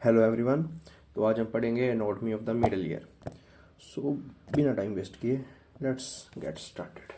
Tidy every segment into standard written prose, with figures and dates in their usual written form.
Hello everyone. तो आज हम पढ़ेंगे anatomy of the middle ear. So बिना टाइम वेस्ट किए लेट्स गेट स्टार्टेड।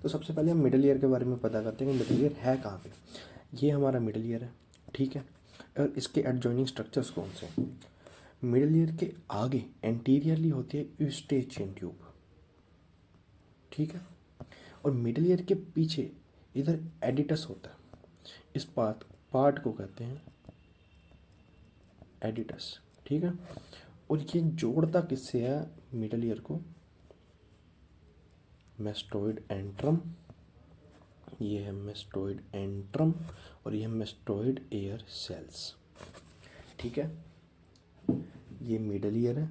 तो सबसे पहले हम मिडल ईयर के बारे में पता करते हैं कि मिडल ईयर है कहाँ पे। ये हमारा मिडल ईयर है, ठीक है। और इसके एडजॉइनिंग स्ट्रक्चर्स कौन से हैं? मिडल ईयर के आगे एंटीरियरली होती है यूस्टेचियन ट्यूब, ठीक है। और मिडल ईयर के पीछे इधर एडिटस होता है। इस पार्ट को कहते हैं एडिटस, ठीक है। और ये जोड़ता किससे है मिडल ईयर को? मेस्टोइड एंट्रम, ये है मेस्टोइड एंट्रम और ये है मेस्टोइड एयर सेल्स, ठीक है। ये मिडल ईयर है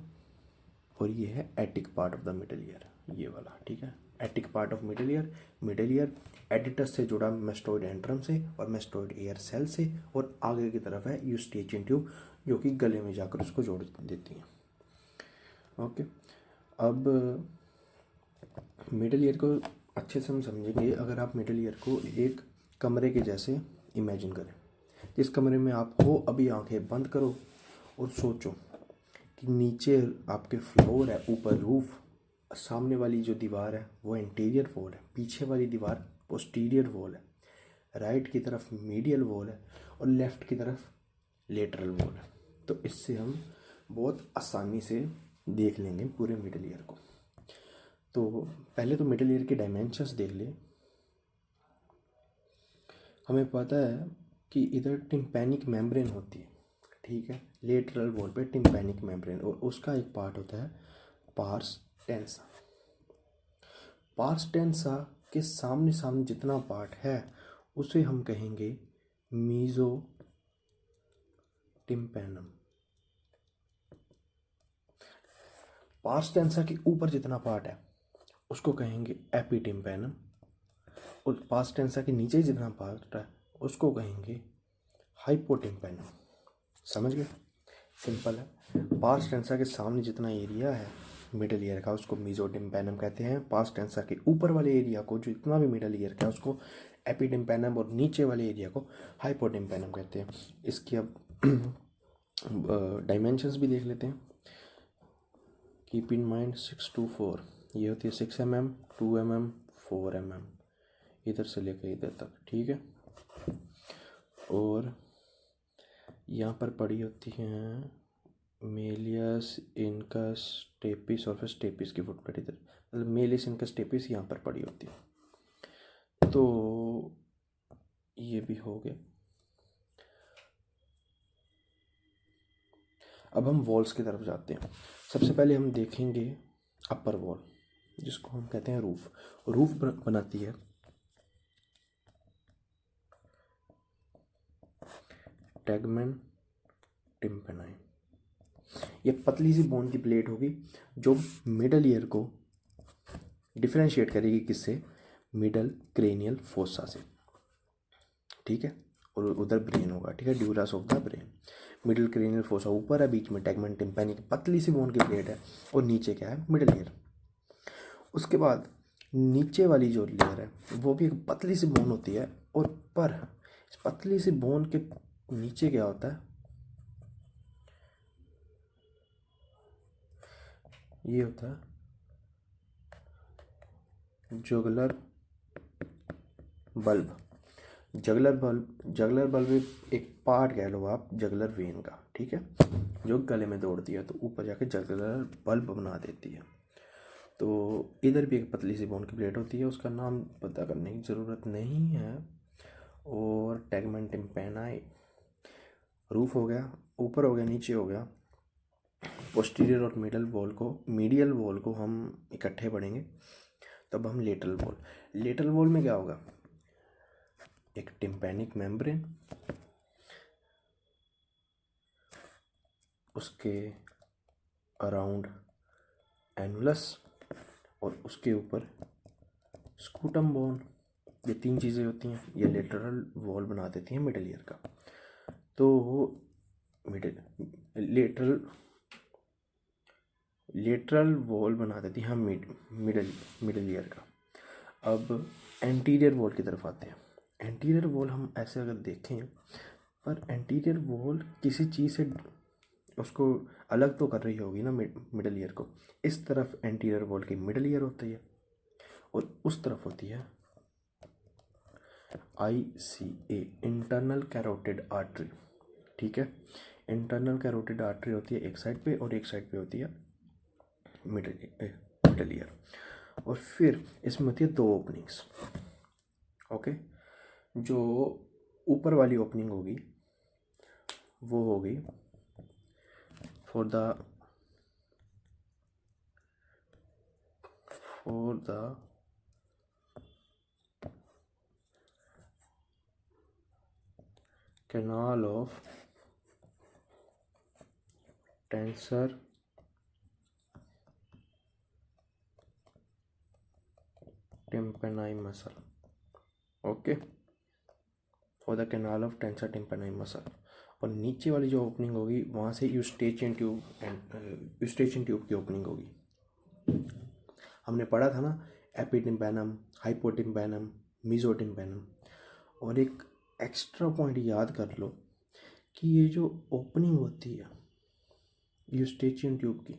और ये है attic part of the middle ear, ये वाला, ठीक है। Attic part of middle ear aditus से जुड़ा मेस्टोइड एंट्रम से और मेस्टोइड एयर सेल से, और आगे की तरफ है यूस्टेचियन ट्यूब जो कि गले में जाकर उसको जोड़ देती है। ओके, अब मिडल ईयर को अच्छे से हम समझेंगे अगर आप मिडल ईयर को एक कमरे के जैसे इमेजिन करें। जिस कमरे में आप हो अभी आंखें बंद करो और सोचो कि नीचे आपके फ्लोर है, ऊपर रूफ, सामने वाली जो दीवार है वो इंटीरियर वॉल है, पीछे वाली दीवार पोस्टीरियर वॉल है, राइट की तरफ मीडियल वॉल है और लेफ़्ट की तरफ लेटरल वॉल है। तो इससे हम बहुत आसानी से देख लेंगे पूरे मिडल ईयर को। तो पहले तो मिडल ईयर के डायमेंशंस देख ले। हमें पता है कि इधर टिम्पैनिक मेम्ब्रेन होती है, ठीक है। लेटरल वॉल पे टिम्पैनिक मेम्ब्रेन और उसका एक पार्ट होता है पार्स टेंसा। पार्स टेंसा के सामने सामने जितना पार्ट है उसे हम कहेंगे मीजो टिम्पैनम। पार्स टेंसा के ऊपर जितना पार्ट है उसको कहेंगे एपिटिम्पैनम, और पास्ट टेंसा के नीचे जितना पार्ट है उसको कहेंगे हाइपोटिम्पैनम। समझ गए? सिंपल है। पास्ट टेंसा के सामने जितना एरिया है मिडल ईयर का उसको मीजोटिम्पैनम कहते हैं। पास्ट टेंसा के ऊपर वाले एरिया को जो इतना भी मिडल ईयर का है उसको एपिटिम्पैनम, और नीचे वाले एरिया को हाइपोटिम्पैनम कहते हैं। इसकी अब डायमेंशंस भी देख लेते हैं। कीप इन माइंड 6 to 4, ये होती है 6 mm, 2 mm, 4 mm, इधर से लेकर इधर तक, ठीक है। और यहाँ पर पड़ी होती हैं मेलियस इनकस स्टेपिस और फिर स्टेपिस की फुटप्रिंट इधर, मतलब मेलियस इनकस स्टेपिस यहाँ पर पड़ी होती है। तो ये भी हो गया। अब हम वॉल्स की तरफ जाते हैं। सबसे पहले हम देखेंगे अपर वॉल, जिसको हम कहते हैं रूफ। रूफ बनाती है टैगमेन टिम्पेनाई। ये पतली सी बोन की प्लेट होगी जो मिडल ईयर को डिफरेंशिएट करेगी किससे? मिडल क्रेनियल फोसा से, ठीक है। और उधर ब्रेन होगा, ठीक है, duras of the brain. Middle cranial fossa ऊपर है, बीच में टैगमेन टिम्पेनी की पतली सी बोन की प्लेट है, और नीचे क्या है? Middle ear. उसके बाद नीचे वाली जो लेयर है वो भी एक पतली सी बोन होती है, और पर इस पतली सी बोन के नीचे क्या होता है? ये होता है जुगलर बल्ब। जगलर बल्ब एक पार्ट कह लो आप जगलर वेन का, ठीक है, जो गले में दौड़ती है तो ऊपर जाके जगलर बल्ब बना देती है। तो इधर भी एक पतली सी बोन की प्लेट होती है, उसका नाम पता करने की ज़रूरत नहीं है। और टैगमेन टिम्पेनाई रूफ हो गया, ऊपर हो गया, नीचे हो गया। पोस्टीरियर और मीडियल वॉल को हम इकट्ठे पढ़ेंगे। तब हम लेटरल वॉल में क्या होगा? एक टिम्पैनिक मेम्ब्रेन, उसके अराउंड एनुलस, और उसके ऊपर स्कूटम बोन। ये तीन चीज़ें होती हैं, ये लेटरल वॉल बना देती हैं मिडल ईयर का। तो लेटरल वॉल बना देती हैं मिडल ईयर का। अब एंटीरियर वॉल की तरफ आते हैं। एंटीरियर वॉल हम ऐसे अगर देखें, पर एंटीरियर वॉल किसी चीज़ से उसको अलग तो कर रही होगी ना मिडल ईयर को। इस तरफ एंटीरियर वॉल की मिडल ईयर होती है और उस तरफ होती है ICA, इंटरनल कैरोटिड आर्टरी। ठीक है, इंटरनल कैरोटिड आर्टरी होती है एक साइड पे और एक साइड पे होती है मिडल ईयर। और फिर इसमें होती है 2 ओपनिंग्स। ओके, जो ऊपर वाली ओपनिंग होगी वो होगी for the canal of tensor tympani muscle। Okay, for the canal of tensor tympani muscle. और नीचे वाली जो ओपनिंग होगी वहाँ से यूस्टेचियन ट्यूब की ओपनिंग होगी। हमने पढ़ा था ना, एपिटिम्पैनम, हाइपोटिम्पैनम, मीजोटिम्पैनम। और एक एक्स्ट्रा पॉइंट याद कर लो कि ये जो ओपनिंग होती है यूस्टेचियन ट्यूब की,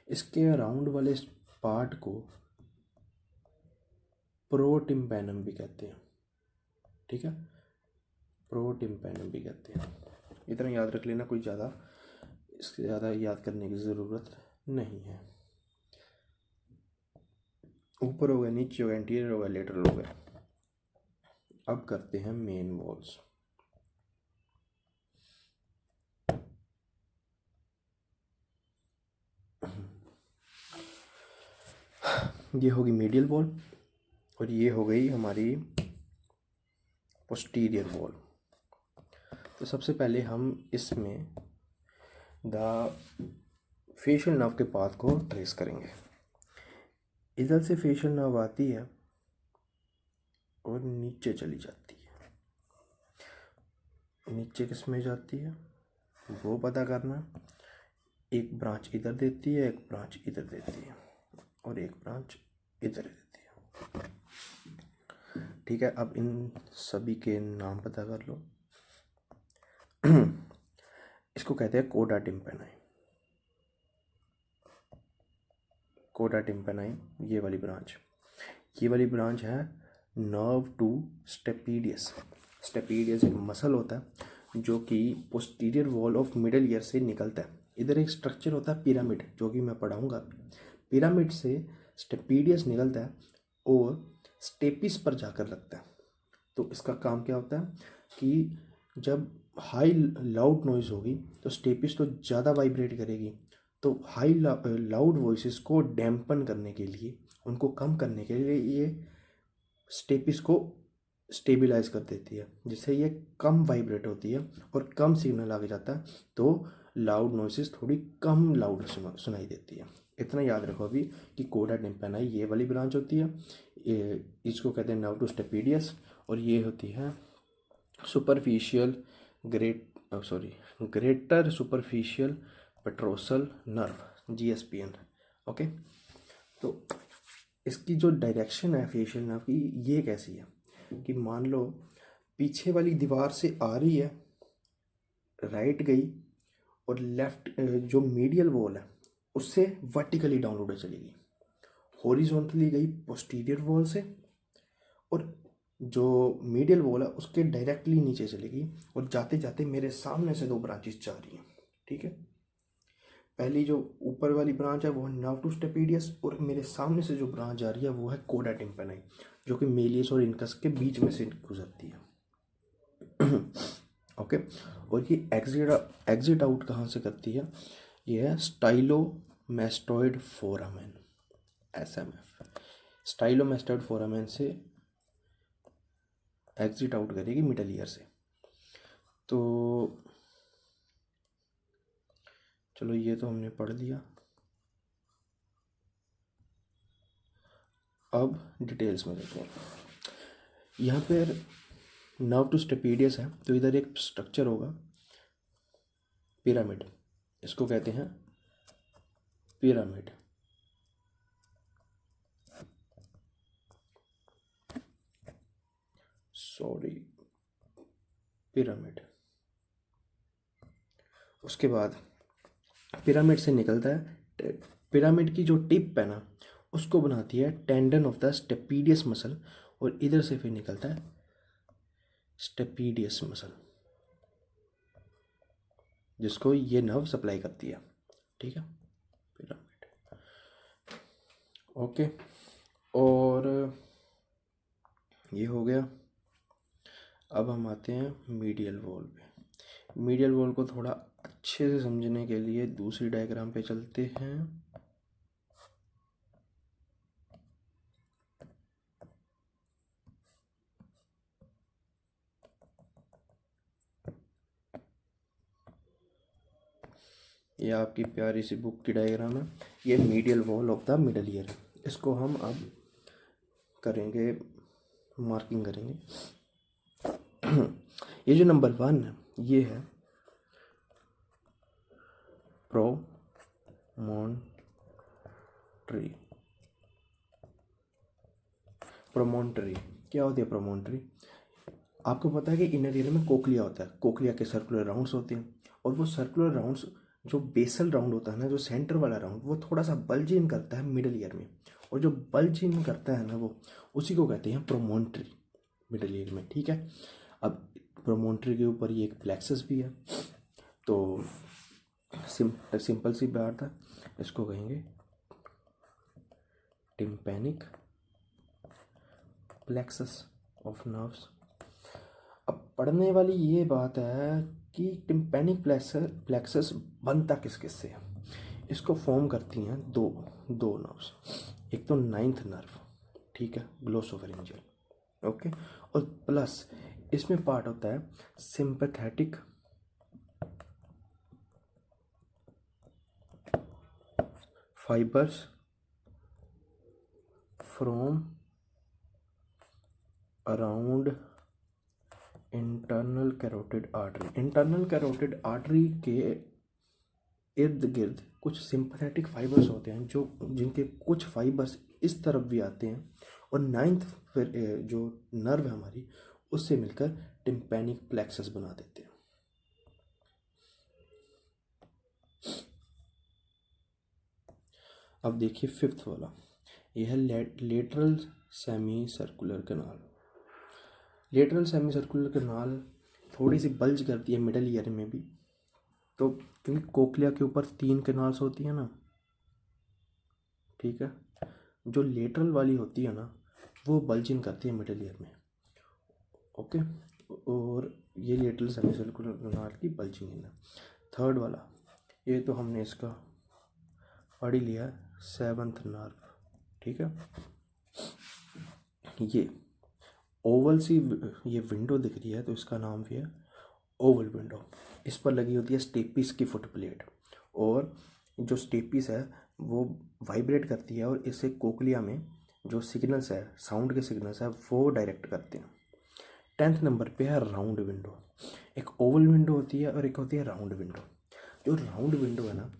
इसके अराउंड वाले पार्ट को प्रोटिम्पैनम भी कहते हैं। ठीक है, प्रोटिम्पैनम भी कहते हैं। इतना याद रख लेना, कोई ज़्यादा इससे ज़्यादा याद करने की ज़रूरत नहीं है। ऊपर हो गया, नीचे हो गया, इंटीरियर हो गया, लेटरल हो गया। अब करते हैं मेन वॉल्स। ये होगी मीडियल वॉल और ये हो गई हमारी पोस्टीरियर वॉल। तो सबसे पहले हम इसमें द फेशियल नर्व के पाथ को ट्रेस करेंगे। इधर से फेशियल नर्व आती है और नीचे चली जाती है। नीचे किस में जाती है वो पता करना। एक ब्रांच इधर देती है, एक ब्रांच इधर देती है और एक ब्रांच इधर देती है। ठीक है, अब इन सभी के नाम पता कर लो। इसको कहते हैं कोडा टिम्पैनी। कोडा टिम्पैनी ये वाली ब्रांच है नर्व टू स्टेपीडियस। स्टेपीडियस एक मसल होता है जो कि posterior wall of middle year से निकलता है। इधर एक स्ट्रक्चर होता है पिरामिड, जो कि मैं पढ़ाऊँगा। पिरामिड से स्टेपीडियस निकलता है और स्टेपिस पर जाकर लगता है। तो इसका काम क्या होता है कि जब हाई लाउड नॉइज़ होगी तो स्टेपिस तो ज़्यादा वाइब्रेट करेगी, तो हाई लाउड वॉइसेस को डैम्पन करने के लिए, उनको कम करने के लिए ये स्टेपिस को स्टेबलाइज कर देती है, जिससे ये कम वाइब्रेट होती है और कम सिग्नल आगे जाता है, तो लाउड नॉइसेस थोड़ी कम लाउड सुनाई देती है। इतना याद रखो अभी कि कोडा टिम्पैनी ये वाली ब्रांच होती है, ये इसको कहते हैं नर्व टू स्टेपीडियस। और ये होती है superficial greater superficial petrosal nerve, GSPN। Okay, तो इसकी जो डायरेक्शन है फेशियल नर्व की, ये कैसी है कि मान लो पीछे वाली दीवार से आ रही है, राइट गई और लेफ्ट जो मीडियल वॉल है उससे वर्टिकली डाउनवर्ड चली गई, हॉरिजॉन्टली गई पोस्टीरियर वॉल से, और जो मीडियल वॉल है उसके डायरेक्टली नीचे चली गई और जाते जाते मेरे सामने से 2 ब्रांचेस जा रही हैं। ठीक है, पहली जो ऊपर वाली ब्रांच है वो है नर्व टू स्टेपीडियस और मेरे सामने से जो ब्रांच जा रही है वो है कोडा टिम्पैनी, जो कि मेलियस और इनकस के बीच में से गुजरती है। ओके, और ये एग्जिट आउट कहाँ से करती है? ये है स्टाइलोमैस्टॉइड फोरामेन, SMF। स्टाइलोमैस्टॉइड फोरामेन से एग्जिट आउट करेगी मिडल ईयर से। तो चलो ये तो हमने पढ़ लिया। अब डिटेल्स में देखते हैं। यहाँ पर नर्व टू स्टेपीडियस है, तो इधर एक स्ट्रक्चर होगा पिरामिड, इसको कहते हैं पिरामिड। पिरामिड। उसके बाद पिरामिड से निकलता है, पिरामिड की जो टिप है ना उसको बनाती है tendon of the stapedius muscle, और इधर से फिर निकलता है स्टेपीडियस मसल, जिसको ये नर्व सप्लाई करती है। ठीक है, पिरामिड। ओके, और ये हो गया। अब हम आते हैं मीडियल वॉल पे। मीडियल वॉल को थोड़ा अच्छे से समझने के लिए दूसरी डायग्राम पे चलते हैं। ये आपकी प्यारी सी बुक की डायग्राम है। ये medial wall of the middle year है। इसको हम अब करेंगे, मार्किंग करेंगे। ये जो नंबर 1 है ये है प्रोमोन्ट्री। प्रोमोन्ट्री क्या होती है? प्रोमोन्ट्री, आपको पता है कि इनर ईयर में कोक्लिया होता है, कोक्लिया के सर्कुलर राउंड्स होते हैं, और वो सर्कुलर राउंड्स, जो बेसल राउंड होता है ना, जो सेंटर वाला राउंड, वो थोड़ा सा बल्ज इन करता है मिडल ईयर में, और जो बल्ज इन करता है ना वो उसी को कहते हैं प्रोमोन्ट्री मिडल ईयर में। ठीक है, अब प्रोमोन्ट्री के ऊपर ये एक प्लेक्सस भी है, तो सिंपल सी बात है, इसको कहेंगे टिम्पैनिक प्लेक्सस ऑफ नर्व्स। अब पढ़ने वाली ये बात है कि टिम्पैनिक प्लेक्सस बनता किस किस से है। इसको फॉर्म करती हैं दो नर्व्स, एक तो 9th नर्व, ठीक है, ग्लोसोफेरिंजियल, ओके, और प्लस इसमें पार्ट होता है sympathetic fibres from around internal carotid artery. Internal carotid artery के इर्द गिर्द कुछ सिंपैथेटिक फाइबर्स होते हैं, जो जिनके कुछ फाइबर्स इस तरफ भी आते हैं, और 9th फिर जो नर्व है हमारी उससे मिलकर टिम्पैनिक प्लेक्सस बना देते हैं। अब देखिए 5th वाला, यह है lateral semi circular canal. Lateral semi circular canal थोड़ी सी बल्ज करती है मिडल ईयर में भी, तो क्योंकि कोक्लिया के ऊपर 3 कैनाल्स होती है ना, ठीक है, जो लेटरल वाली होती है ना वो बल्जिंग करती है मिडल ईयर में, ओके, और ये लेटरल सेमी सर्कुलर कैनाल की बल्जिंग है। 3rd वाला, ये तो हमने इसका पढ़ ही लिया, 7th नर्व, ठीक है। ये ओवल सी ये विंडो दिख रही है, तो इसका नाम भी है ओवल विंडो। इस पर लगी होती है स्टेपिस की फुट प्लेट, और जो स्टेपिस है वो वाइब्रेट करती है, और इससे कोक्लिया में जो सिग्नल्स है, साउंड के सिग्नल्स है, वो डायरेक्ट करते हैं। 10th नंबर पे है राउंड विंडो। एक ओवल विंडो होती है और एक होती है राउंड विंडो। जो राउंड विंडो है ना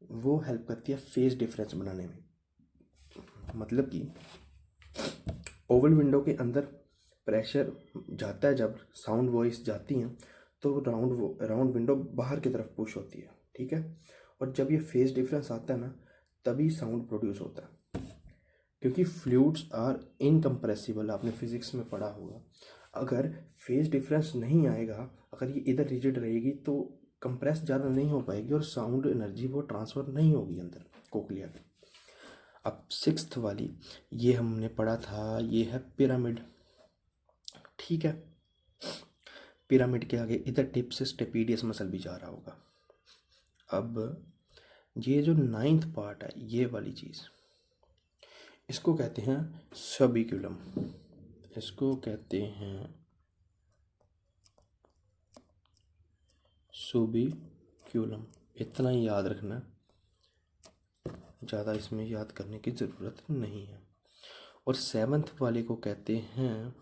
वो हेल्प करती है फेस डिफरेंस बनाने में। मतलब कि ओवल विंडो के अंदर प्रेशर जाता है, जब साउंड वॉइस जाती हैं तो राउंड विंडो बाहर की तरफ पुश होती है, ठीक है, और जब ये फेस डिफरेंस आता है ना तभी साउंड प्रोड्यूस होता है। क्योंकि फ्लूइड्स आर इनकम्प्रेसिबल, आपने फिजिक्स में पढ़ा होगा, अगर फेस डिफरेंस नहीं आएगा, अगर ये इधर रिजिड रहेगी तो कंप्रेस ज़्यादा नहीं हो पाएगी और साउंड एनर्जी वो ट्रांसफ़र नहीं होगी अंदर कोक्लिया की। अब 6th वाली ये हमने पढ़ा था, ये है पिरामिड, ठीक है। पिरामिड के आगे इधर टिप से स्टेपीडियस मसल भी जा रहा होगा। अब ये जो 9th पार्ट है, ये वाली चीज़, इसको कहते हैं सबिक्यूलम, इसको कहते हैं सुबिक्यूलम। इतना ही याद रखना, ज़्यादा इसमें याद करने की ज़रूरत नहीं है। और 7th वाले को कहते हैं,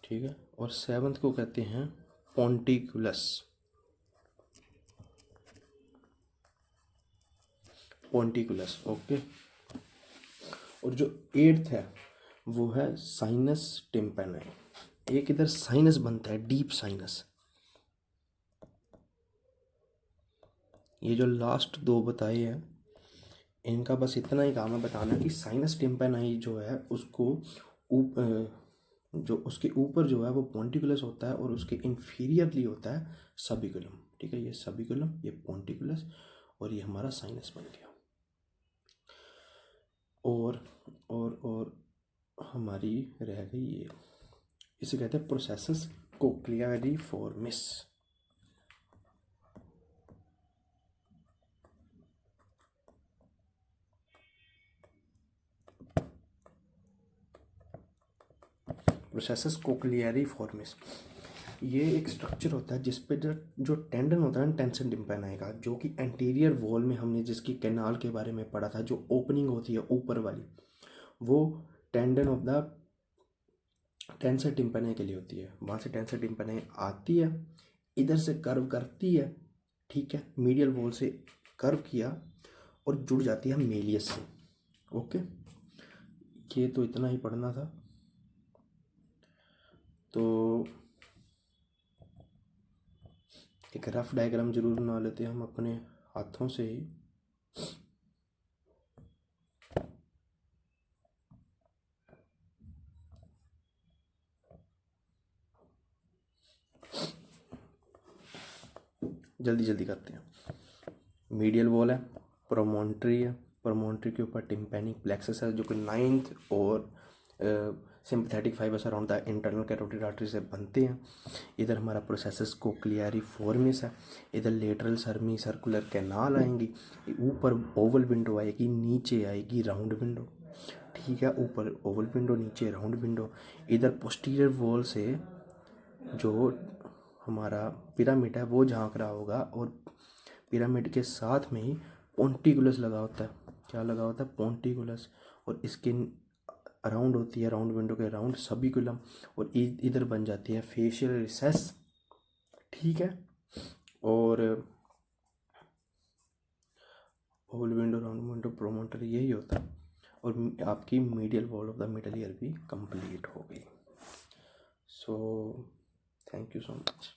ठीक है, और 7th को कहते हैं पोंटिकुलस, पोंटिकुलस, ओके। और जो 8th है वो है साइनस टिम्पैनी। एक इधर साइनस बनता है, डीप साइनस, ये जो लास्ट दो बताए हैं इनका बस इतना ही काम है बताना कि साइनस टिम्पेनाई जो है उसको जो उसके ऊपर जो है वो पोंटिकुलस होता है और उसके इंफीरियरली होता है सबिकुलम। ठीक है, ये सबिकुलम, ये पोंटिकुलस और ये हमारा साइनस बन गया। और हमारी रह गई ये, इसे कहते हैं प्रोसेसस कोक्लियरिफॉर्मिस। प्रोसेसस कोक्लियरिफॉर्मिस ये एक स्ट्रक्चर होता है जिस पे जो टेंडन होता है ना टेंसन टिम्पेनाई का, जो कि एंटीरियर वॉल में हमने जिसकी कैनाल के बारे में पढ़ा था, जो ओपनिंग होती है ऊपर वाली, वो टेंडन ऑफ द टेंसर टिम्पेनाई के लिए होती है। वहाँ से टेंसर टिम्पेनाई आती है, इधर से कर्व करती है, ठीक है, मीडियल वॉल से कर्व किया और जुड़ जाती है मेलियस से। ओके, ये तो इतना ही पढ़ना था। तो एक रफ डायग्राम जरूर बना लेते हैं हम अपने हाथों से ही। जल्दी जल्दी करते हैं। मीडियल वॉल है, प्रोमोन्ट्री है, प्रोमोन्ट्री के ऊपर टिम्पेनिक प्लेक्सस है जो कि 9th और sympathetic fibres around the internal carotid artery से बनते हैं। इधर हमारा प्रोसेसस कोक्लियरिफॉर्मिस है, इधर लेटरल सर्मी सर्कुलर कैनाल आएंगी, ऊपर ओवल विंडो आएगी, नीचे आएगी राउंड विंडो। ठीक है, ऊपर ओवल विंडो, नीचे राउंड विंडो। इधर पोस्टीरियर वॉल से जो हमारा पिरामिड है वो झांक रहा होगा और पिरामिड के साथ में ही पोंटिकुलस लगा होता है। क्या लगा होता है? पोंटिकुलस। और इसके अराउंड होती है, राउंड विंडो के अराउंड सबिकुलम, और इधर बन जाती है फेशियल रिसेस। ठीक है, और होल विंडो, राउंड विंडो, प्रोमोटरी, यही होता है। और आपकी medial wall of the middle year भी कंप्लीट हो गई। So thank you so much.